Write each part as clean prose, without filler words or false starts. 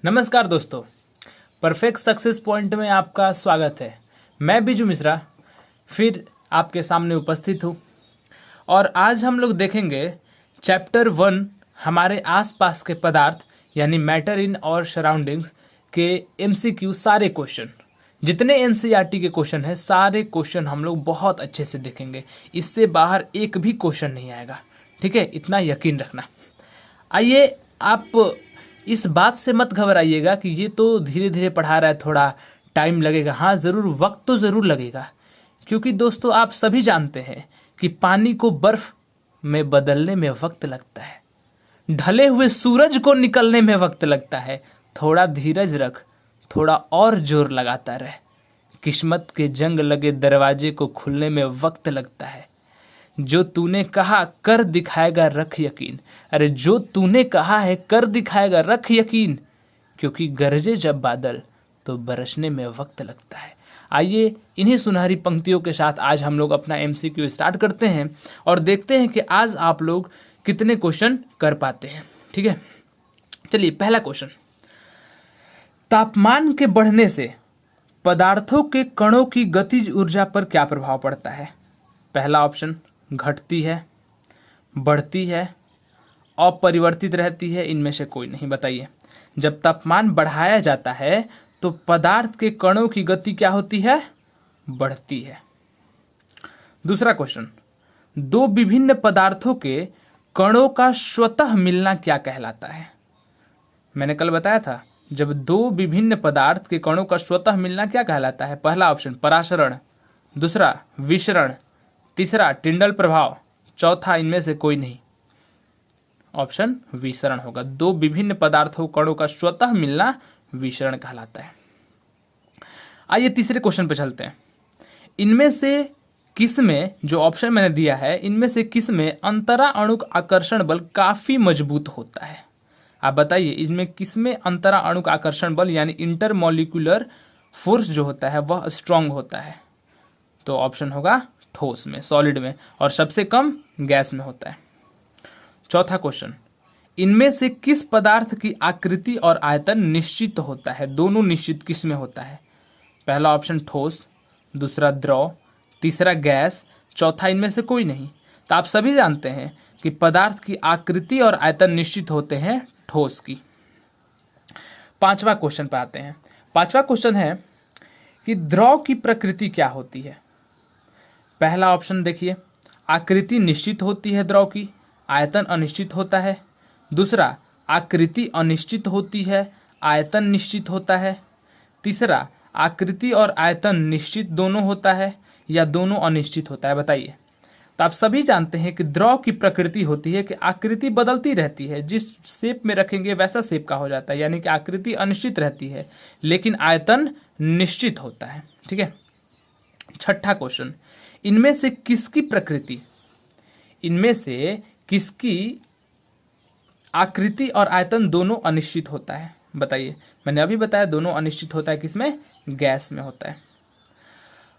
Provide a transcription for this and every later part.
नमस्कार दोस्तों, perfect success point में आपका स्वागत है। मैं बिजू मिश्रा फिर आपके सामने उपस्थित हूँ और आज हम लोग देखेंगे चैप्टर 1 हमारे आसपास के पदार्थ यानी मैटर इन और सराउंडिंग्स के एमसीक्यू सारे क्वेश्चन। जितने एनसीईआरटी के क्वेश्चन है सारे क्वेश्चन हम लोग बहुत अच्छे से देखेंगे। इससे बाहर एक भी क्वेश्चन नहीं आएगा, ठीक है? इतना यकीन रखना। आइए, आप इस बात से मत घबराइएगा कि ये तो धीरे धीरे पढ़ा रहा है, थोड़ा टाइम लगेगा। हाँ ज़रूर, वक्त तो ज़रूर लगेगा, क्योंकि दोस्तों आप सभी जानते हैं कि पानी को बर्फ में बदलने में वक्त लगता है, ढले हुए सूरज को निकलने में वक्त लगता है। थोड़ा धीरज रख, थोड़ा और जोर लगाता रह। किस्मत के जंग लगे दरवाजे को खुलने में वक्त लगता है। जो तूने कहा कर दिखाएगा रख यकीन। अरे जो तूने कहा है कर दिखाएगा रख यकीन, क्योंकि गरजे जब बादल तो बरसने में वक्त लगता है। आइए, इन्हीं सुनहरी पंक्तियों के साथ आज हम लोग अपना एमसीक्यू स्टार्ट करते हैं और देखते हैं कि आज आप लोग कितने क्वेश्चन कर पाते हैं। ठीक है, चलिए पहला क्वेश्चन। तापमान के बढ़ने से पदार्थों के कणों की गतिज ऊर्जा पर क्या प्रभाव पड़ता है? पहला ऑप्शन, घटती है, बढ़ती है, अपरिवर्तित रहती है, इनमें से कोई नहीं। बताइए। जब तापमान बढ़ाया जाता है तो पदार्थ के कणों की गति क्या होती है? बढ़ती है। दूसरा क्वेश्चन, दो विभिन्न पदार्थों के कणों का स्वतः मिलना क्या कहलाता है? मैंने कल बताया था, जब दो विभिन्न पदार्थ के कणों का स्वतः मिलना क्या कहलाता है? पहला ऑप्शन परासरण, दूसरा विसरण, तीसरा टिंडल प्रभाव, चौथा इनमें से कोई नहीं। ऑप्शन विसरण होगा। दो विभिन्न पदार्थों कणों का स्वतः मिलना विसरण कहलाता है। आइए तीसरे क्वेश्चन पे चलते हैं। इनमें से किसमें, जो ऑप्शन मैंने दिया है, इनमें से किसमें अंतरा अणुक आकर्षण बल काफी मजबूत होता है? आप बताइए, इनमें किसमें अंतरा अणुक आकर्षण बल यानी इंटरमॉलिक्यूलर फोर्स जो होता है वह स्ट्रांग होता है? तो ऑप्शन होगा ठोस में, सॉलिड में, और सबसे कम गैस में होता है। चौथा क्वेश्चन, इनमें से किस पदार्थ की आकृति और आयतन निश्चित होता है? दोनों निश्चित किस में होता है? पहला ऑप्शन ठोस, दूसरा द्रव, तीसरा गैस, चौथा इनमें से कोई नहीं। तो आप सभी जानते हैं कि पदार्थ की आकृति और आयतन निश्चित होते हैं ठोस की। पांचवा क्वेश्चन पर आते हैं। पांचवा क्वेश्चन है कि द्रव की प्रकृति क्या होती है? पहला ऑप्शन देखिए, आकृति निश्चित होती है द्रव की, आयतन अनिश्चित होता है। दूसरा, आकृति अनिश्चित होती है, आयतन निश्चित होता है। तीसरा, आकृति और आयतन निश्चित दोनों होता है या दोनों अनिश्चित होता है? बताइए। तो आप सभी जानते हैं कि द्रव की प्रकृति होती है कि आकृति बदलती रहती है, जिस शेप में रखेंगे वैसा शेप का हो जाता है, यानी कि आकृति अनिश्चित रहती है लेकिन आयतन निश्चित होता है। ठीक है। छठा क्वेश्चन, इनमें से किसकी प्रकृति, इनमें से किसकी आकृति और आयतन दोनों अनिश्चित होता है? बताइए। मैंने अभी बताया दोनों अनिश्चित होता है, किसमें? गैस में होता है।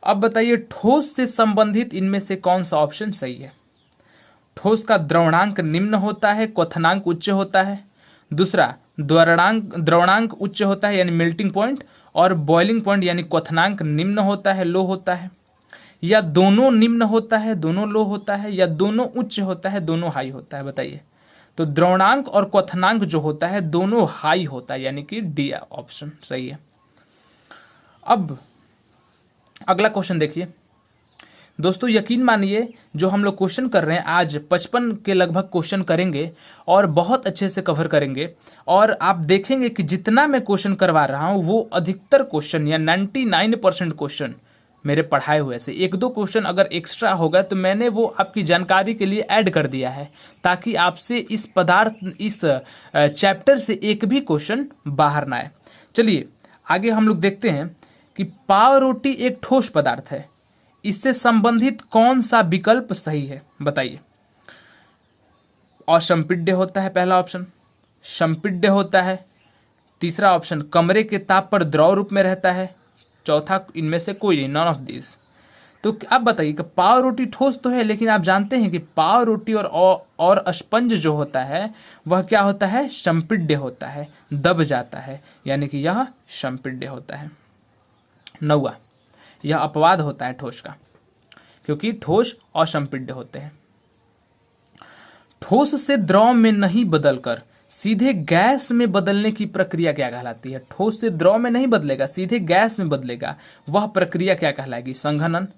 अब बताइए, ठोस से संबंधित इनमें से कौन सा ऑप्शन सही है? ठोस का द्रवणांक निम्न होता है, क्वथनांक उच्च होता है। दूसरा, द्रवणांक उच्च होता है यानी मेल्टिंग पॉइंट, और बॉइलिंग पॉइंट यानी क्वथनांक निम्न होता है, लो होता है। या दोनों निम्न होता है, दोनों लो होता है, या दोनों उच्च होता है, दोनों हाई होता है? बताइए। तो द्रवणांक और क्वथनांक जो होता है दोनों हाई होता है, यानी कि डी ऑप्शन सही है। अब अगला क्वेश्चन देखिए दोस्तों, यकीन मानिए जो हम लोग क्वेश्चन कर रहे हैं आज 55 के लगभग क्वेश्चन करेंगे और बहुत अच्छे से कवर करेंगे। और आप देखेंगे कि जितना मैं क्वेश्चन करवा रहा हूं वो अधिकतर क्वेश्चन या 99% क्वेश्चन मेरे पढ़ाए हुए से। एक दो क्वेश्चन अगर एक्स्ट्रा होगा तो मैंने वो आपकी जानकारी के लिए ऐड कर दिया है, ताकि आपसे इस चैप्टर से एक भी क्वेश्चन बाहर ना आए। चलिए आगे हम लोग देखते हैं कि पाव रोटी एक ठोस पदार्थ है, इससे संबंधित कौन सा विकल्प सही है? बताइए। असंपीड्य होता है, पहला ऑप्शन। संपीड्य होता है, तीसरा ऑप्शन कमरे के ताप पर द्रव रूप में रहता है, चौथा इनमें से कोई नहीं, नॉन ऑफ दिस। तो आप बताइए कि पाव रोटी ठोस तो है, लेकिन आप जानते हैं कि पाव रोटी और स्पंज जो होता है वह क्या होता है, संपीड्य होता है, दब जाता है, यानी कि यह संपीड्य होता है। 9वां, यह अपवाद होता है ठोस का, क्योंकि ठोस असंपीड्य होते हैं। ठोस से द्रव में नहीं बदलकर सीधे गैस में बदलने की प्रक्रिया क्या कहलाती है? ठोस से द्रव में नहीं बदलेगा, सीधे गैस में बदलेगा, वह प्रक्रिया क्या कहलाएगी? संघनन,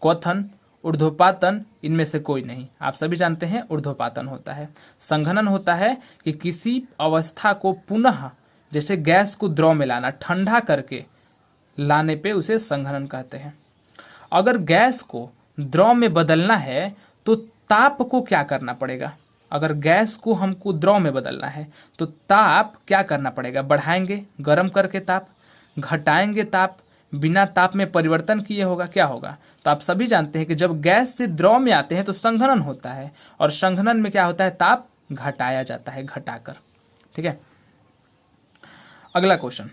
क्वथन, ऊर्ध्वपातन, इनमें से कोई नहीं। आप सभी जानते हैं ऊर्ध्वपातन होता है। संघनन होता है कि किसी अवस्था को पुनः, जैसे गैस को द्रव में लाना, ठंडा करके लाने पे उसे संघनन कहते हैं। अगर गैस को द्रव में बदलना है तो ताप को क्या करना पड़ेगा? अगर गैस को हमको द्रव में बदलना है तो ताप क्या करना पड़ेगा? बढ़ाएंगे गर्म करके ताप, घटाएंगे ताप, बिना ताप में परिवर्तन किए होगा, क्या होगा? तो आप सभी जानते हैं कि जब गैस से द्रव में आते हैं तो संघनन होता है, और संघनन में क्या होता है? ताप घटाया जाता है, घटाकर। ठीक है, अगला क्वेश्चन,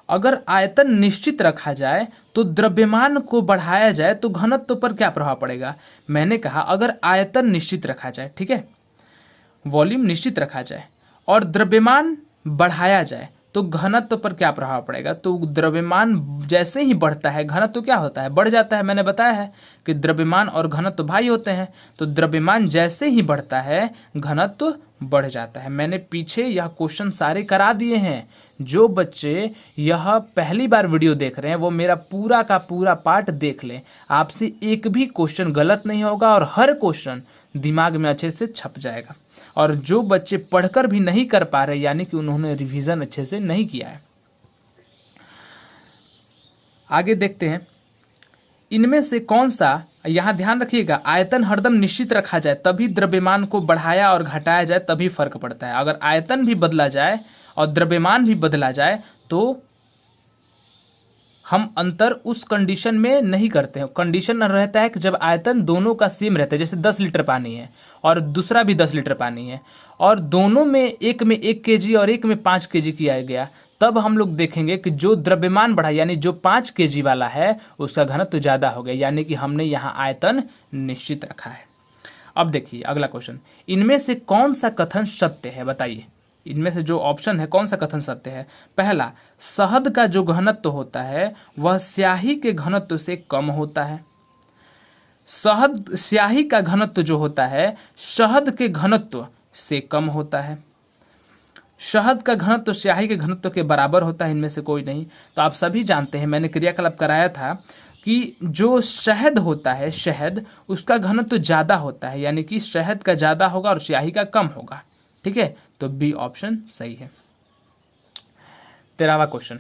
अगर आयतन निश्चित रखा जाए तो द्रव्यमान को बढ़ाया जाए तो घनत्व पर क्या प्रभाव पड़ेगा? मैंने कहा अगर आयतन निश्चित रखा जाए, ठीक है, वॉल्यूम निश्चित रखा जाए और द्रव्यमान बढ़ाया जाए तो घनत्व पर क्या प्रभाव पड़ेगा? तो द्रव्यमान जैसे ही बढ़ता है घनत्व क्या होता है? बढ़ जाता है। मैंने बताया है कि द्रव्यमान और घनत्व भाई होते हैं, तो द्रव्यमान जैसे ही बढ़ता है घनत्व बढ़ जाता है। मैंने पीछे यह क्वेश्चन सारे करा दिए हैं। जो बच्चे यह पहली बार वीडियो देख रहे हैं वो मेरा पूरा का पूरा पार्ट देख लें, आपसे एक भी क्वेश्चन गलत नहीं होगा और हर क्वेश्चन दिमाग में अच्छे से छप जाएगा। और जो बच्चे पढ़कर भी नहीं कर पा रहे, यानी कि उन्होंने रिवीजन अच्छे से नहीं किया है। आगे देखते हैं, इनमें से कौन सा, यहां ध्यान रखिएगा, आयतन हरदम निश्चित रखा जाए तभी द्रव्यमान को बढ़ाया और घटाया जाए तभी फर्क पड़ता है। अगर आयतन भी बदला जाए और द्रव्यमान भी बदला जाए तो हम अंतर उस कंडीशन में नहीं करते हैं। कंडीशन रहता है कि जब आयतन दोनों का सेम रहता है, जैसे 10 लीटर पानी है और दूसरा भी 10 लीटर पानी है और दोनों में एक में 1 kg और एक में 5 kg किया गया, तब हम लोग देखेंगे कि जो द्रव्यमान बढ़ा यानी जो 5 kg वाला है उसका घनत्व ज्यादा हो गया, यानी कि हमने यहाँ आयतन निश्चित रखा है। अब देखिए अगला क्वेश्चन, इनमें से कौन सा कथन सत्य है? बताइए, इनमें से जो ऑप्शन है कौन सा कथन सत्य है? पहला, शहद का जो घनत्व होता है वह स्याही के घनत्व से कम होता है। स्याही का घनत्व जो होता है शहद के घनत्व से कम होता है। शहद का घनत्व स्याही के घनत्व के बराबर होता है, इनमें से कोई नहीं। तो आप सभी जानते हैं, मैंने क्रियाकलाप कराया था कि जो शहद होता है, शहद उसका घनत्व ज्यादा होता है, यानी कि शहद का ज्यादा होगा और स्याही का कम होगा। ठीक है, तो बी ऑप्शन सही है। 13वां क्वेश्चन,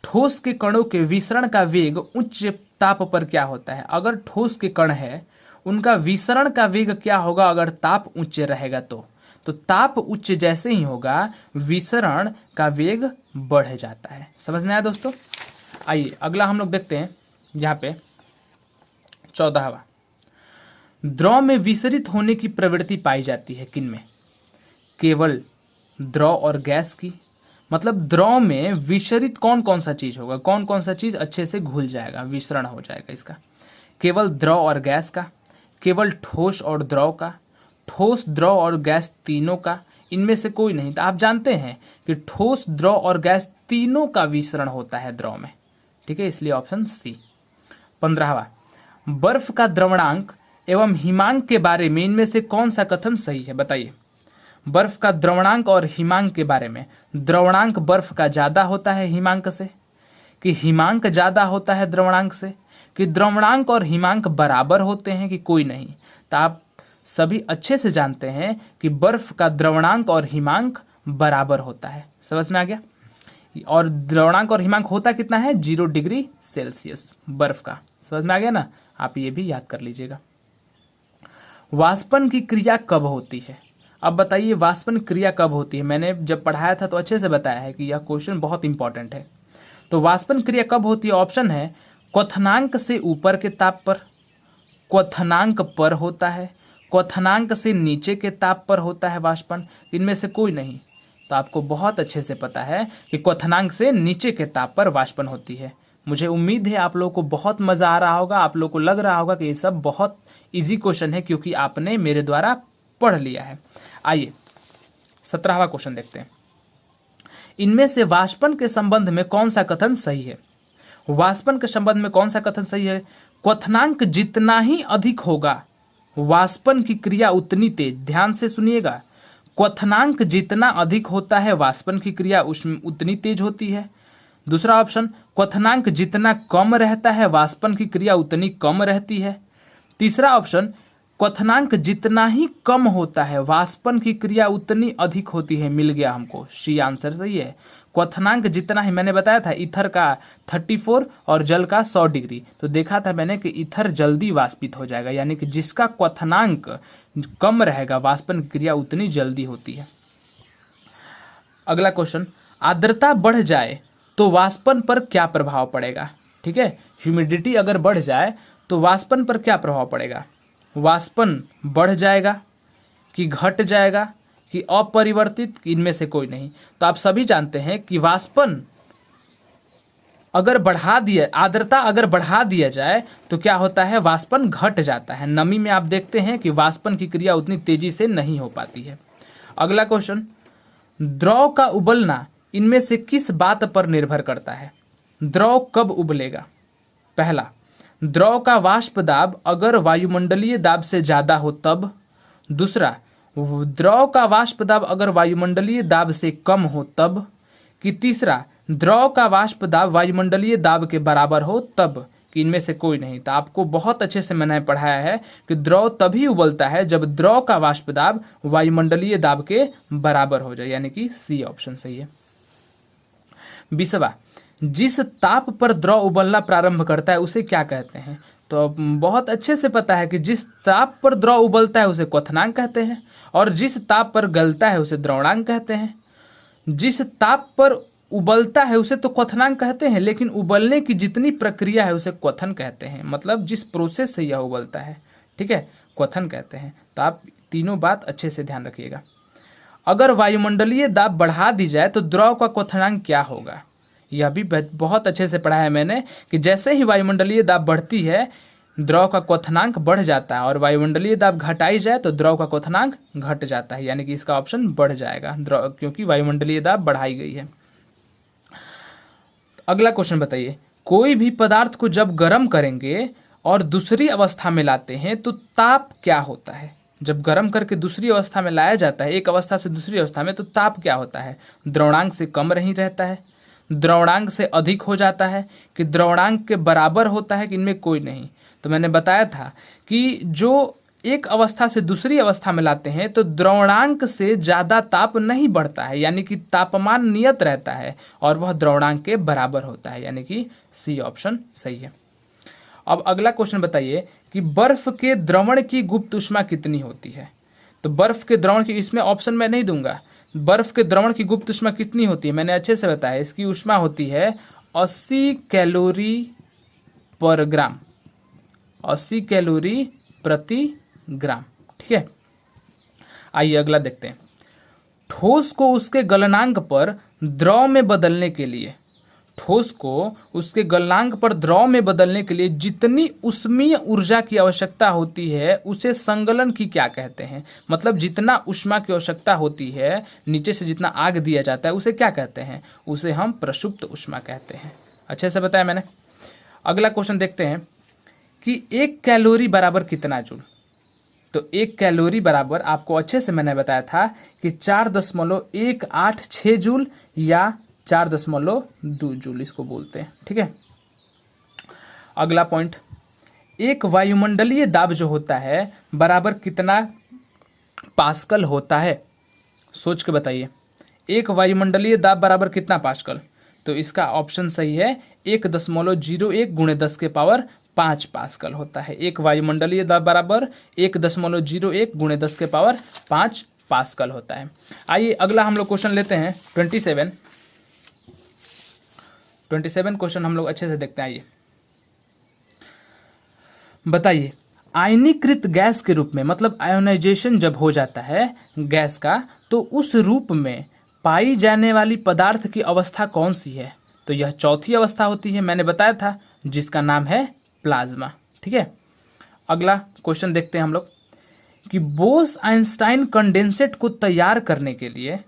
ठोस के कणों के विसरण का वेग उच्च ताप पर क्या होता है? अगर ठोस के कण है उनका विसरण का वेग क्या होगा अगर ताप उच्च रहेगा तो ताप उच्च जैसे ही होगा विसरण का वेग बढ़ जाता है। समझ में आया दोस्तों? आइए अगला हम लोग देखते हैं, यहाँ पे 14वां, द्रव में विसरित होने की प्रवृत्ति पाई जाती है किनमें? केवल द्रव और गैस की। मतलब द्रव में विसरित कौन कौन सा चीज होगा, कौन कौन सा चीज अच्छे से घुल जाएगा, विसरण हो जाएगा इसका? केवल द्रव और गैस का, केवल ठोस और द्रव का, ठोस द्रव और गैस तीनों का, इनमें से कोई नहीं। तो आप जानते हैं कि ठोस द्रव और गैस तीनों का विसरण होता है द्रव में। ठीक है, इसलिए ऑप्शन सी। 15वां, बर्फ का द्रवणांक एवं हिमांक के बारे में इनमें से कौन सा कथन सही है? बताइए। बर्फ का द्रवणांक और हिमांक के बारे में, द्रवणांक बर्फ का ज्यादा होता है हिमांक से, कि हिमांक ज्यादा होता है द्रवणांक से, कि द्रवणांक और हिमांक बराबर होते हैं, कि कोई नहीं? तो आप सभी अच्छे से जानते हैं कि बर्फ का द्रवणांक और हिमांक बराबर होता है। समझ में आ गया? और द्रवणांक और हिमांक होता कितना है? 0 डिग्री सेल्सियस बर्फ का। समझ में आ गया ना? आप ये भी याद कर लीजिएगा। वाष्पन की क्रिया कब होती है? अब बताइए वाष्पन क्रिया कब होती है? मैंने जब पढ़ाया था तो अच्छे से बताया है कि यह क्वेश्चन बहुत इंपॉर्टेंट है। तो वाष्पन क्रिया कब होती है? ऑप्शन है क्वथनांक से ऊपर के ताप पर, क्वथनांक पर होता है, क्वथनांक से नीचे के ताप पर होता है वाष्पन, इनमें से कोई नहीं। तो आपको बहुत अच्छे से पता है कि क्वथनांक से नीचे के ताप पर वाष्पन होती है। मुझे उम्मीद है आप लोगों को बहुत मजा आ रहा होगा, आप लोगों को लग रहा होगा कि ये सब बहुत इजी क्वेश्चन है क्योंकि आपने मेरे द्वारा पढ़ लिया है। आइए 17वां क्वेश्चन देखते हैं। इनमें से वाष्पन के संबंध में कौन सा कथन सही है? वाष्पन के संबंध में कौन सा कथन सही है? क्वथनांक जितना ही अधिक होगा वाष्पन की क्रिया उतनी तेज। ध्यान से सुनिएगा, क्वथनांक जितना अधिक होता है वाष्पन की क्रिया उसमें उतनी तेज होती है। दूसरा ऑप्शन, क्वथनांक जितना कम रहता है वाष्पन की क्रिया उतनी कम रहती है। तीसरा ऑप्शन, क्वथनांक जितना ही कम होता है वाष्पन की क्रिया उतनी अधिक होती है। मिल गया हमको, सी आंसर सही है। क्वथनांक जितना ही, मैंने बताया था ईथर का 34 और जल का 100 डिग्री, तो देखा था मैंने कि ईथर जल्दी वाष्पित हो जाएगा, यानी कि जिसका क्वथनांक कम रहेगा वाष्पन की क्रिया उतनी जल्दी होती है। अगला क्वेश्चन, आर्द्रता बढ़ जाए तो वाष्पन पर क्या प्रभाव पड़ेगा? ठीक है, ह्यूमिडिटी अगर बढ़ जाए तो वाष्पन पर क्या प्रभाव पड़ेगा? वाष्पन बढ़ जाएगा कि घट जाएगा कि अपरिवर्तित, इनमें से कोई नहीं। तो आप सभी जानते हैं कि वाष्पन अगर बढ़ा दिया, आर्द्रता अगर बढ़ा दिया जाए तो क्या होता है? वाष्पन घट जाता है। नमी में आप देखते हैं कि वाष्पन की क्रिया उतनी तेजी से नहीं हो पाती है। अगला क्वेश्चन, द्रव का उबलना इनमें से किस बात पर निर्भर करता है? द्रव कब उबलेगा? पहला, द्रव का वाष्प दाब अगर वायुमंडलीय दाब से ज्यादा हो तब। दूसरा, द्रव का वाष्प दाब अगर वायुमंडलीय दाब से कम हो तब। कि तीसरा, द्रव का वाष्प दाब वायुमंडलीय दाब के बराबर हो तब। कि इनमें से कोई नहीं। तो आपको बहुत अच्छे से मैंने पढ़ाया है कि द्रव तभी उबलता है जब द्रव का वाष्प दाब वायुमंडलीय दाब के बराबर हो जाए, यानी कि सी ऑप्शन सही है। 20वां, जिस ताप पर द्रव उबलना प्रारंभ करता है उसे क्या कहते हैं? तो बहुत अच्छे से पता है कि जिस ताप पर द्रव उबलता है उसे क्वथनांक कहते हैं, और जिस ताप पर गलता है उसे द्रवणांक कहते हैं। जिस ताप पर उबलता है उसे तो क्वथनांक कहते हैं, लेकिन उबलने की जितनी प्रक्रिया है उसे क्वथन कहते हैं, मतलब जिस प्रोसेस से यह उबलता है, ठीक है, क्वथन कहते हैं। तो आप तीनों बात अच्छे से ध्यान रखिएगा। अगर वायुमंडलीय दाब बढ़ा दी जाए तो द्रव का क्वथनांक क्या होगा? यह भी बहुत अच्छे से पढ़ा है मैंने कि जैसे ही वायुमंडलीय दाब बढ़ती है द्रव का क्वथनांक बढ़ जाता है, और वायुमंडलीय दाब घटाई जाए तो द्रव का क्वथनांक घट जाता है, यानी कि इसका ऑप्शन बढ़ जाएगा द्रव, क्योंकि वायुमंडलीय दाब बढ़ाई गई है। अगला क्वेश्चन बताइए, कोई भी पदार्थ को जब गर्म करेंगे और दूसरी अवस्था में लाते हैं तो ताप क्या होता है? जब गर्म करके दूसरी अवस्था में लाया जाता है, एक अवस्था से दूसरी अवस्था में, तो ताप क्या होता है? द्रवणांक से कम नहीं रहता है, द्रवणांक से अधिक हो जाता है, कि द्रवणांक के बराबर होता है, कि इनमें कोई नहीं। तो मैंने बताया था कि जो एक अवस्था से दूसरी अवस्था में लाते हैं तो द्रवणांक से ज्यादा ताप नहीं बढ़ता है, यानी कि तापमान नियत रहता है और वह द्रवणांक के बराबर होता है, यानी कि सी ऑप्शन सही है। अब अगला क्वेश्चन बताइए कि बर्फ के द्रवण की गुप्त ऊष्मा कितनी होती है? तो बर्फ के द्रवण की, इसमें ऑप्शन मैं नहीं दूंगा, बर्फ के द्रवण की गुप्त ऊष्मा कितनी होती है मैंने अच्छे से बताया। इसकी ऊष्मा होती है 80 कैलोरी पर ग्राम, 80 कैलोरी प्रति ग्राम, ठीक है। आइए अगला देखते हैं, ठोस को उसके गलनांक पर द्रव में बदलने के लिए, ठोस को उसके गलनांक पर द्रव में बदलने के लिए जितनी उष्मीय ऊर्जा की आवश्यकता होती है उसे संगलन की क्या कहते हैं? मतलब जितना ऊष्मा की आवश्यकता होती है, नीचे से जितना आग दिया जाता है, उसे क्या कहते हैं? उसे हम प्रसुप्त ऊष्मा कहते हैं। अच्छे से बताया मैंने। अगला क्वेश्चन देखते हैं कि 1 कैलोरी बराबर कितना जूल? तो 1 कैलोरी बराबर, आपको अच्छे से मैंने बताया था कि 4.186 जूल या 4.2 जूल इसको बोलते हैं, ठीक है। अगला पॉइंट, एक वायुमंडलीय दाब जो होता है बराबर कितना पास्कल होता है? सोच के बताइए, एक वायुमंडलीय दाब बराबर कितना पास्कल? तो इसका ऑप्शन सही है 1.01 गुणे 10 के पावर 5 पास्कल होता है। एक वायुमंडलीय दाब बराबर 1.01 गुणे 10 के पावर 5 पास्कल होता है। आइए अगला हम लोग क्वेश्चन लेते हैं 27 क्वेश्चन हम लोग अच्छे से देखते हैं। आइए बताइए, आयनीकृत गैस के रूप में, मतलब आयोनाइजेशन जब हो जाता है गैस का, तो उस रूप में पाई जाने वाली पदार्थ की अवस्था कौन सी है? तो यह चौथी अवस्था होती है, मैंने बताया था, जिसका नाम है प्लाज्मा। ठीक है, अगला क्वेश्चन देखते हैं हम लोग कि बोस आइंस्टाइन कंडेंसेट को तैयार करने के लिए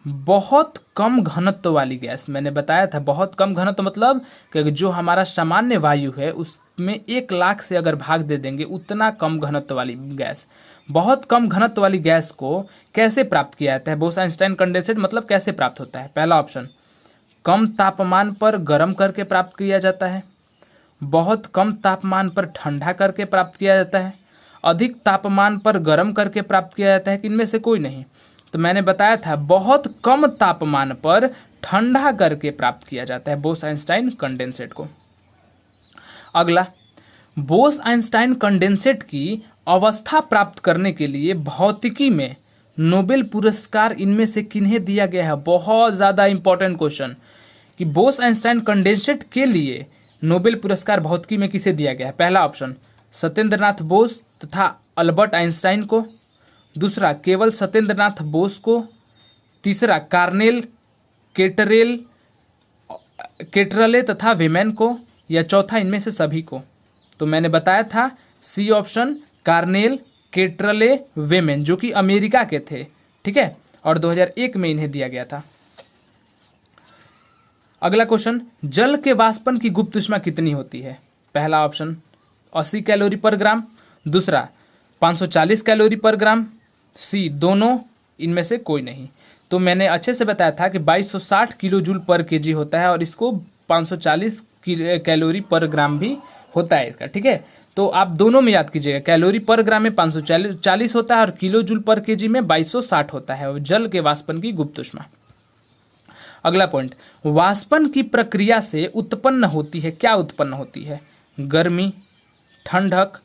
बहुत कम घनत्व वाली गैस, मैंने बताया था बहुत कम घनत्व मतलब कि जो हमारा सामान्य वायु है उसमें 1,00,000 से अगर भाग दे देंगे उतना कम घनत्व वाली गैस, बहुत कम घनत्व वाली गैस को कैसे प्राप्त किया जाता है? बोस आइंस्टाइन कंडेंसेट मतलब कैसे प्राप्त होता है? पहला ऑप्शन, कम तापमान पर गर्म करके प्राप्त किया जाता है, बहुत कम तापमान पर ठंडा करके प्राप्त किया जाता है, अधिक तापमान पर गर्म करके प्राप्त किया जाता है कि इनमें से कोई नहीं? तो मैंने बताया था बहुत कम तापमान पर ठंडा करके प्राप्त किया जाता है बोस आइंस्टाइन कंडेंसेट को। अगला, बोस आइंस्टाइन कंडेंसेट की अवस्था प्राप्त करने के लिए भौतिकी में नोबेल पुरस्कार इनमें से किन्हें दिया गया है? बहुत ज्यादा इंपॉर्टेंट क्वेश्चन कि बोस आइंस्टाइन कंडेंसेट के लिए नोबेल पुरस्कार भौतिकी में किसे दिया गया है? पहला ऑप्शन, सत्येंद्रनाथ बोस तथा अल्बर्ट आइंस्टाइन को, दूसरा केवल सत्येंद्रनाथ बोस को, तीसरा कार्नेल केटरले तथा विमेन को, या चौथा इनमें से सभी को? तो मैंने बताया था सी ऑप्शन, कार्नेल केटरले विमेन, जो कि अमेरिका के थे। ठीक है, और 2001 में इन्हें दिया गया था। अगला क्वेश्चन, जल के वाष्पन की गुप्त ऊष्मा कितनी होती है? पहला ऑप्शन 80 कैलोरी पर ग्राम, दूसरा 540 कैलोरी पर ग्राम, सी दोनों, इनमें से कोई नहीं। तो मैंने अच्छे से बताया था कि 2260 किलो जूल पर केजी होता है और इसको 540 कैलोरी पर ग्राम भी होता है इसका। ठीक है, तो आप दोनों में याद कीजिएगा, कैलोरी पर ग्राम में 540 होता है और किलो जूल पर केजी में 2260 होता है जल के वाष्पन की गुप्त ऊष्मा। अगला पॉइंट, वाष्पन की प्रक्रिया से उत्पन्न होती है, क्या उत्पन्न होती है? गर्मी, ठंडक,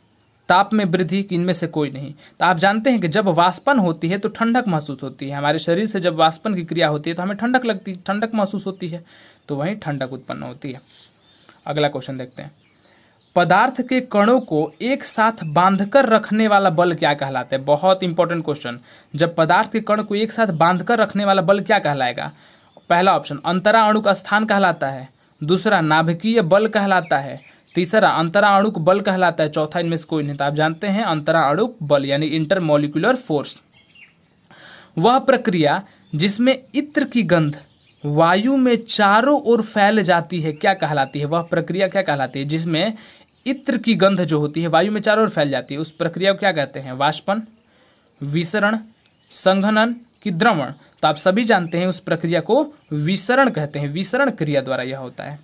ताप में वृद्धि, कि इनमें से कोई नहीं? तो आप जानते हैं कि जब वाष्पन होती है तो ठंडक महसूस होती है, हमारे शरीर से जब वाष्पन की क्रिया होती है तो हमें ठंडक लगती है, ठंडक महसूस होती है, तो वहीं ठंडक उत्पन्न होती है। अगला क्वेश्चन देखते हैं, पदार्थ के कणों को एक साथ बांधकर रखने वाला बल क्या कहलाता है? बहुत इंपॉर्टेंट क्वेश्चन, जब पदार्थ के कण को एक साथ बांधकर रखने वाला बल क्या कहलाएगा? पहला ऑप्शन, अंतराअणुक स्थान कहलाता है, दूसरा नाभिकीय बल कहलाता है, तीसरा अंतराअणुक बल कहलाता है, चौथा इनमें से कोई नहीं। तो आप जानते हैं अंतराअणुक बल यानी इंटरमोलिकुलर फोर्स। वह प्रक्रिया जिसमें इत्र की गंध वायु में चारों ओर फैल जाती है क्या कहलाती है? वह प्रक्रिया क्या कहलाती है जिसमें इत्र की गंध जो होती है वायु में चारों ओर फैल जाती है? उस प्रक्रिया को क्या कहते हैं? वाष्पन, विसरण, संघनन की द्रवण? तो आप सभी जानते हैं उस प्रक्रिया को विसरण कहते हैं, विसरण क्रिया द्वारा यह होता है।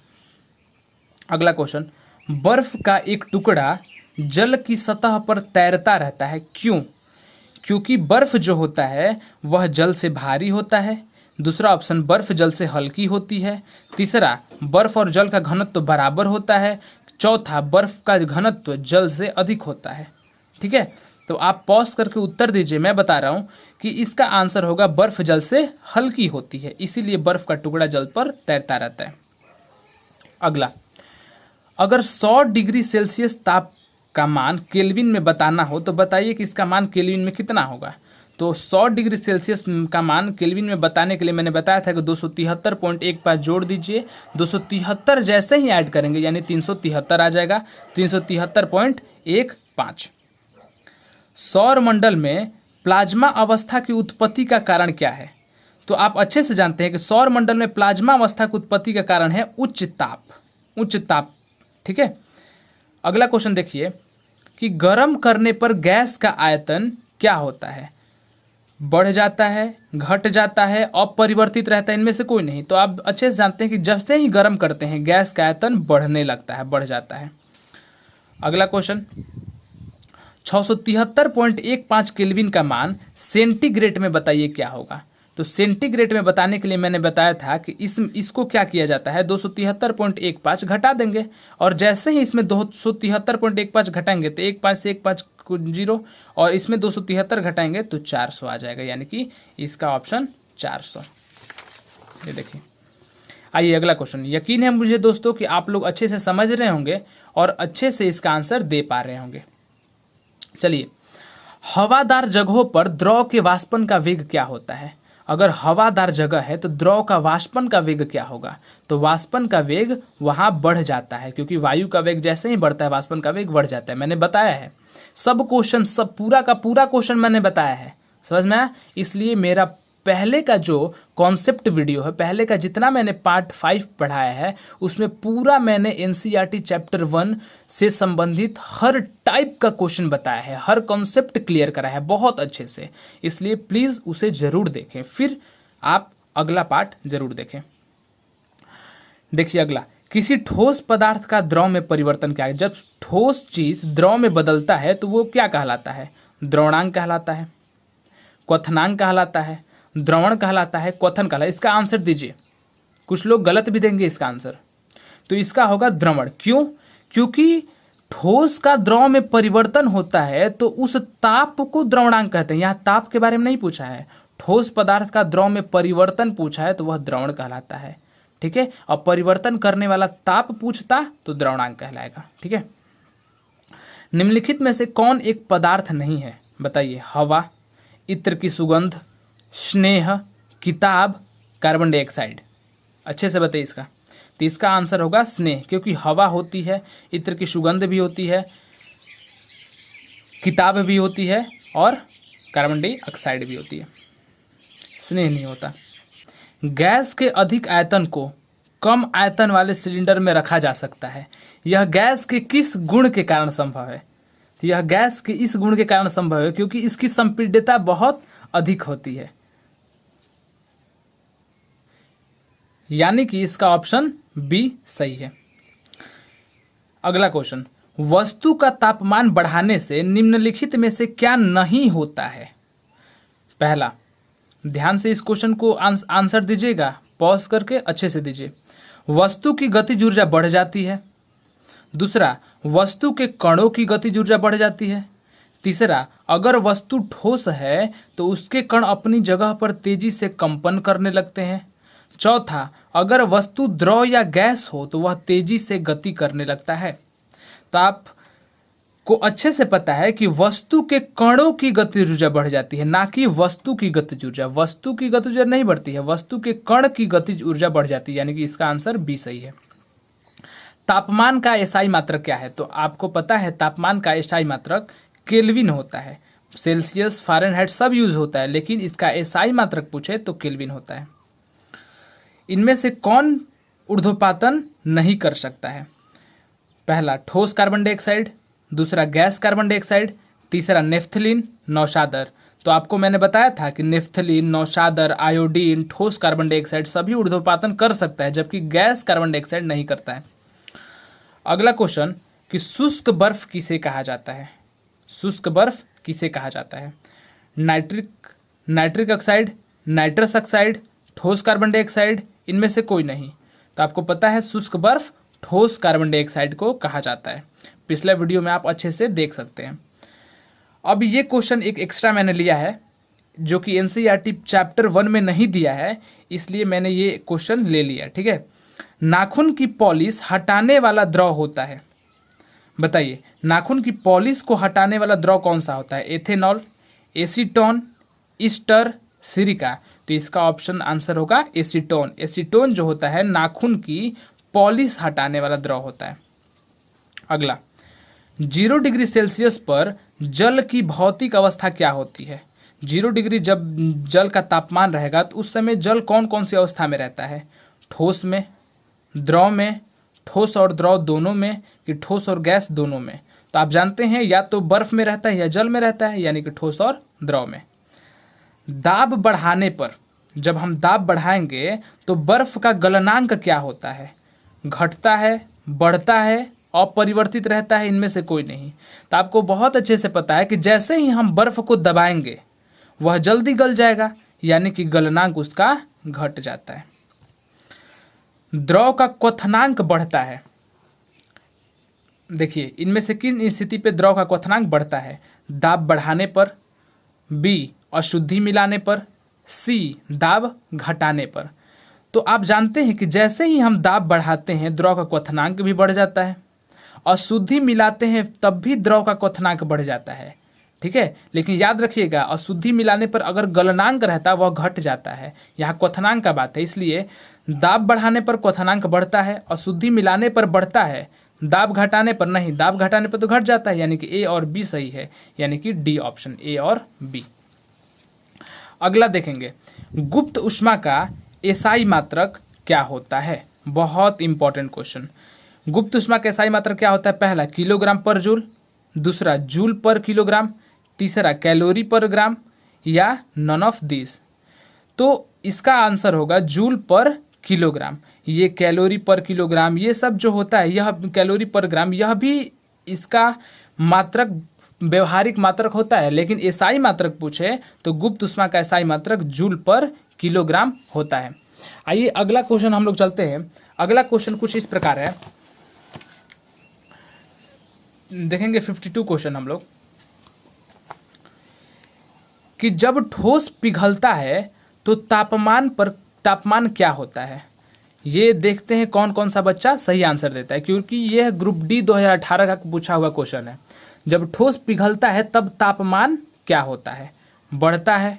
अगला क्वेश्चन, बर्फ का एक टुकड़ा जल की सतह पर तैरता रहता है, क्यों? क्योंकि बर्फ जो होता है वह जल से भारी होता है, दूसरा ऑप्शन बर्फ जल से हल्की होती है, तीसरा बर्फ और जल का घनत्व बराबर होता है, चौथा बर्फ का घनत्व जल से अधिक होता है। ठीक है, तो आप पॉज करके उत्तर दीजिए, मैं बता रहा हूं कि इसका आंसर होगा बर्फ जल से हल्की होती है, इसीलिए बर्फ का टुकड़ा जल पर तैरता रहता है। अगला, अगर 100 डिग्री सेल्सियस ताप का मान केल्विन में बताना हो तो बताइए कि इसका मान केल्विन में कितना होगा? तो 100 डिग्री सेल्सियस का मान केल्विन में बताने के लिए मैंने बताया था कि 273.15 जोड़ दीजिए, 273 जैसे ही ऐड करेंगे यानी 373 आ जाएगा, 373.15। सौर मंडल में प्लाज्मा अवस्था की उत्पत्ति का कारण क्या है? तो आप अच्छे से जानते हैं कि सौर मंडल में प्लाज्मा अवस्था की उत्पत्ति का कारण है उच्च ताप, उच्च ताप। ठीक है, अगला क्वेश्चन देखिए कि गर्म करने पर गैस का आयतन क्या होता है? बढ़ जाता है, घट जाता है, अपरिवर्तित रहता है, इनमें से कोई नहीं। तो आप अच्छे से जानते हैं कि जैसे ही गर्म करते हैं गैस का आयतन बढ़ने लगता है, बढ़ जाता है। अगला क्वेश्चन, 673.15 केल्विन का मान सेंटीग्रेड में बताइए क्या होगा? तो सेंटीग्रेड में बताने के लिए मैंने बताया था कि इसको क्या किया जाता है, 273.15 घटा देंगे और जैसे ही इसमें 273.15 घटाएंगे तो 15 से 15 0 और इसमें 273 घटाएंगे तो 400 आ जाएगा, यानी कि इसका ऑप्शन 400। ये देखिए। आइए अगला क्वेश्चन। यकीन है मुझे दोस्तों कि आप लोग अच्छे से समझ रहे होंगे और अच्छे से इसका आंसर दे पा रहे होंगे। चलिए, हवादार जगहों पर द्रव के वाष्पन का वेग क्या होता है? अगर हवादार जगह है तो द्रव का वाष्पन का वेग क्या होगा, तो वाष्पन का वेग वहाँ बढ़ जाता है, क्योंकि वायु का वेग जैसे ही बढ़ता है वाष्पन का वेग बढ़ जाता है। मैंने बताया है, सब क्वेश्चन, सब पूरा का पूरा क्वेश्चन मैंने बताया है, समझ में आया। इसलिए मेरा पहले का जो कॉन्सेप्ट वीडियो है, पहले का जितना मैंने पार्ट 5 पढ़ाया है, उसमें पूरा मैंने एनसीईआरटी चैप्टर 1 से संबंधित हर टाइप का क्वेश्चन बताया है, हर कॉन्सेप्ट क्लियर करा है बहुत अच्छे से। इसलिए प्लीज़ उसे ज़रूर देखें, फिर आप अगला पार्ट ज़रूर देखें। देखिए अगला, किसी ठोस पदार्थ का द्रव में परिवर्तन क्या है। जब ठोस चीज़ द्रव में बदलता है तो वो क्या कहलाता है, द्रवणांक कहलाता है, क्वथनांक कहलाता है, द्रवण कहलाता है, क्वथन कहलाता है। इसका आंसर दीजिए, कुछ लोग गलत भी देंगे इसका आंसर, तो इसका होगा द्रवण। क्यों, क्योंकि ठोस का द्रव में परिवर्तन होता है तो उस ताप को द्रवणांक कहते हैं। यहाँ ताप के बारे में नहीं पूछा है, ठोस पदार्थ का द्रव में परिवर्तन पूछा है तो वह द्रवण कहलाता है, ठीक है। और परिवर्तन करने वाला ताप पूछता तो द्रवणांक कहलाएगा, ठीक है। निम्नलिखित में से कौन एक पदार्थ नहीं है, बताइए। हवा, इत्र की सुगंध, स्नेह, किताब, कार्बन डाइऑक्साइड। अच्छे से बताइए इसका, तो इसका आंसर होगा स्नेह, क्योंकि हवा होती है, इत्र की सुगंध भी होती है, किताब भी होती है और कार्बन डाइऑक्साइड भी होती है, स्नेह नहीं होता। गैस के अधिक आयतन को कम आयतन वाले सिलेंडर में रखा जा सकता है, यह गैस के किस गुण के कारण संभव है। तो यह गैस के इस गुण के कारण संभव है क्योंकि इसकी संपीड्यता बहुत अधिक होती है, यानी कि इसका ऑप्शन बी सही है। अगला क्वेश्चन, वस्तु का तापमान बढ़ाने से निम्नलिखित में से क्या नहीं होता है। पहला, ध्यान से इस क्वेश्चन को आंसर दीजिएगा, पॉज करके अच्छे से दीजिए। वस्तु की गतिज ऊर्जा बढ़ जाती है। दूसरा, वस्तु के कणों की गतिज ऊर्जा बढ़ जाती है। तीसरा, अगर वस्तु ठोस है तो उसके कण अपनी जगह पर तेजी से कंपन करने लगते हैं। चौथा, अगर वस्तु द्रव या गैस हो तो वह तेजी से गति करने लगता है। तो आपको अच्छे से पता है कि वस्तु के कणों की गतिज ऊर्जा बढ़ जाती है, ना कि वस्तु की गतिज ऊर्जा। वस्तु की गतिज ऊर्जा नहीं बढ़ती है, वस्तु के कण की गतिज ऊर्जा बढ़ जाती है, यानी कि इसका आंसर बी सही है। तापमान का एसआई मात्रक क्या है, तो आपको पता है तापमान का एसआई मात्रक केल्विन होता है। सेल्सियस, फ़ारेनहाइट सब यूज होता है, लेकिन इसका एसआई मात्रक पूछे तो केल्विन होता है। इनमें से कौन ऊर्ध्वपातन नहीं कर सकता है। पहला, ठोस कार्बन डाइऑक्साइड, दूसरा गैस कार्बन डाइऑक्साइड, तीसरा नेफ्थलीन, नौशादर। तो आपको मैंने बताया था कि नेफ्थलीन, नौशादर, आयोडीन, ठोस कार्बन डाइऑक्साइड सभी ऊर्ध्वपातन कर सकता है, जबकि गैस कार्बन डाइऑक्साइड नहीं करता है। अगला क्वेश्चन, कि शुष्क बर्फ किसे कहा जाता है। शुष्क बर्फ किसे कहा जाता है। नाइट्रिक ऑक्साइड, नाइट्रस ऑक्साइड, ठोस कार्बन डाइऑक्साइड, इनमें से कोई नहीं। तो आपको पता है शुष्क बर्फ ठोस कार्बन डाइऑक्साइड को कहा जाता है। पिछले वीडियो में आप अच्छे से देख सकते हैं। अब ये क्वेश्चन एक एक्स्ट्रा मैंने लिया है जो कि एनसीईआरटी चैप्टर 1 में नहीं दिया है, इसलिए मैंने ये क्वेश्चन ले लिया, ठीक है। नाखून की पॉलिश हटाने वाला द्रव होता है, बताइए। नाखून की पॉलिश को हटाने वाला द्रव कौन सा होता है। एथेनॉल, एसीटोन, ईस्टर, सिरिका। तो इसका ऑप्शन आंसर होगा एसीटोन। एसीटोन जो होता है नाखून की पॉलिश हटाने वाला द्रव होता है। अगला, 0 डिग्री सेल्सियस पर जल की भौतिक अवस्था क्या होती है। 0 डिग्री जब जल का तापमान रहेगा तो उस समय जल कौन कौन सी अवस्था में रहता है। ठोस में, द्रव में, ठोस और द्रव दोनों में, कि ठोस और गैस दोनों में। तो आप जानते हैं या तो बर्फ में रहता है या जल में रहता है, यानी कि ठोस और द्रव में। दाब बढ़ाने पर, जब हम दाब बढ़ाएंगे तो बर्फ का गलनांक क्या होता है। घटता है, बढ़ता है, अपरिवर्तित रहता है, इनमें से कोई नहीं। तो आपको बहुत अच्छे से पता है कि जैसे ही हम बर्फ को दबाएंगे वह जल्दी गल जाएगा, यानी कि गलनांक उसका घट जाता है। द्रव का क्वथनांक बढ़ता है, देखिए इनमें से किन स्थिति पे द्रव का क्वथनांक बढ़ता है। दाब बढ़ाने पर, बी अशुद्धि मिलाने पर, सी दाब घटाने पर। तो आप जानते हैं कि जैसे ही हम दाब बढ़ाते हैं द्रव का क्वथनांक भी बढ़ जाता है, अशुद्धि मिलाते हैं तब भी द्रव का क्वथनांक बढ़ जाता है, ठीक है। लेकिन याद रखिएगा अशुद्धि मिलाने पर अगर गलनांक रहता वह घट जाता है, यहाँ क्वथनांक का बात है, इसलिए दाब बढ़ाने पर क्वथनांक बढ़ता है, अशुद्धि मिलाने पर बढ़ता है, दाब घटाने पर नहीं, दाब घटाने पर तो घट जाता है, यानी कि ए और बी सही है, यानी कि डी ऑप्शन ए और बी। अगला देखेंगे, गुप्त ऊष्मा का एसआई मात्रक क्या होता है, बहुत इंपॉर्टेंट क्वेश्चन। गुप्त ऊष्मा का एसआई मात्रक क्या होता है, पहला किलोग्राम पर जूल, दूसरा जूल पर किलोग्राम, तीसरा कैलोरी पर ग्राम, या नन ऑफ दिस। तो इसका आंसर होगा जूल पर किलोग्राम। ये कैलोरी पर किलोग्राम ये सब जो होता है, यह कैलोरी पर ग्राम, यह भी इसका मात्रक व्यवहारिक मात्रक होता है, लेकिन एसआई मात्रक पूछे तो गुप्त ऊष्मा का एसआई मात्रक जूल पर किलोग्राम होता है। आइए अगला क्वेश्चन हम लोग चलते हैं। अगला क्वेश्चन कुछ इस प्रकार है, देखेंगे 52 क्वेश्चन हम लोग, कि जब ठोस पिघलता है तो तापमान क्या होता है। ये देखते हैं कौन कौन सा बच्चा सही आंसर देता है, क्योंकि यह ग्रुप डी 2018 का पूछा हुआ क्वेश्चन है। जब ठोस पिघलता है तब तापमान क्या होता है, बढ़ता है,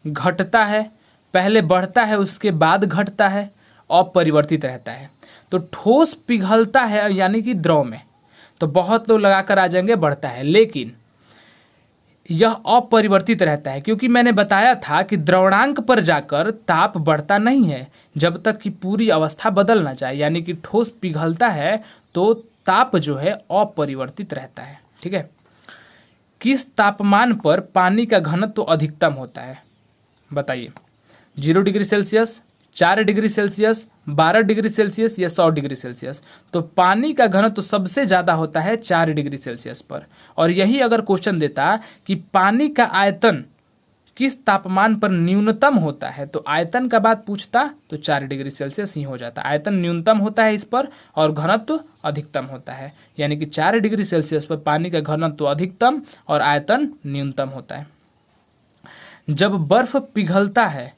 घटता है, पहले बढ़ता है उसके बाद घटता है, अपरिवर्तित रहता है। तो ठोस पिघलता है यानी कि द्रव में, तो बहुत लोग लगाकर आ जाएंगे बढ़ता है, लेकिन यह अपरिवर्तित रहता है, क्योंकि मैंने बताया था कि द्रवणांक पर जाकर ताप बढ़ता नहीं है जब तक कि पूरी अवस्था बदल ना जाए, यानी कि ठोस पिघलता है तो ताप जो है अपरिवर्तित रहता है। ठीक है। किस तापमान पर पानी का घनत्व तो अधिकतम होता है, बताइए। 0 degree Celsius, 4 degree Celsius, 12 degree Celsius या 100 डिग्री सेल्सियस। तो पानी का घनत्व तो सबसे ज़्यादा होता है 4 डिग्री सेल्सियस पर। और यही अगर क्वेश्चन देता कि पानी का आयतन किस तापमान पर न्यूनतम होता है, तो आयतन का बात पूछता तो 4 डिग्री सेल्सियस ही हो जाता। आयतन न्यूनतम होता है इस पर और घनत्व अधिकतम होता है, यानी कि 4 डिग्री सेल्सियस पर पानी का घनत्व अधिकतम और आयतन न्यूनतम होता है। जब बर्फ पिघलता है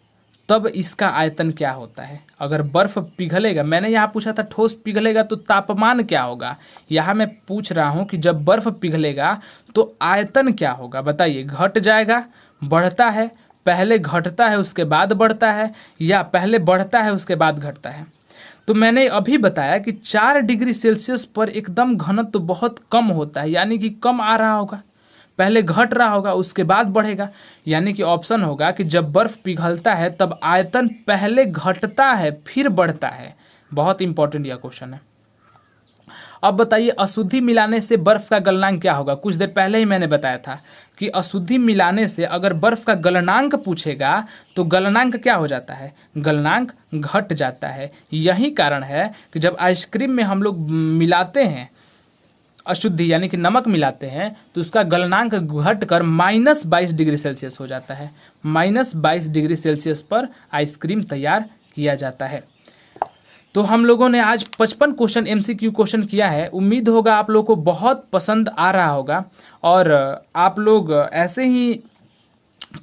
तब इसका आयतन क्या होता है। अगर बर्फ पिघलेगा, मैंने यहाँ पूछा था ठोस पिघलेगा तो तापमान क्या होगा, यहाँ मैं पूछ रहा हूँ कि जब बर्फ पिघलेगा तो आयतन क्या होगा, बताइए। घट जाएगा, बढ़ता है, पहले घटता है उसके बाद बढ़ता है, या पहले बढ़ता है उसके बाद घटता है। तो मैंने अभी बताया कि 4 डिग्री सेल्सियस पर एकदम घनत्व तो बहुत कम होता है, यानी कि कम आ रहा होगा, पहले घट रहा होगा उसके बाद बढ़ेगा, यानी कि ऑप्शन होगा कि जब बर्फ पिघलता है तब आयतन पहले घटता है फिर बढ़ता है। बहुत इंपॉर्टेंट यह क्वेश्चन है। अब बताइए अशुद्धि मिलाने से बर्फ का गलनांक क्या होगा। कुछ देर पहले ही मैंने बताया था कि अशुद्धि मिलाने से अगर बर्फ का गलनांक पूछेगा तो गलनांक क्या हो जाता है, गलनांक घट जाता है। यही कारण है कि जब आइसक्रीम में हम लोग मिलाते हैं अशुद्धि यानी कि नमक मिलाते हैं तो उसका गलनांक घटकर -22 डिग्री सेल्सियस हो जाता है। -22 डिग्री सेल्सियस पर आइसक्रीम तैयार किया जाता है। तो हम लोगों ने आज 55 क्वेश्चन MCQ क्वेश्चन किया है। उम्मीद होगा आप लोगों को बहुत पसंद आ रहा होगा और आप लोग ऐसे ही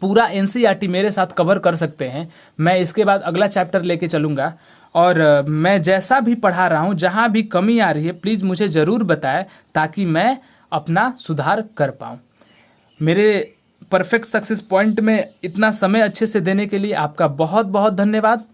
पूरा NCERT मेरे साथ कवर कर सकते हैं। मैं इसके बाद अगला चैप्टर लेके चलूँगा और मैं जैसा भी पढ़ा रहा हूँ, जहाँ भी कमी आ रही है प्लीज़ मुझे ज़रूर बताएं ताकि मैं अपना सुधार कर पाऊँ। मेरे परफेक्ट सक्सेस पॉइंट में इतना समय अच्छे से देने के लिए आपका बहुत बहुत धन्यवाद।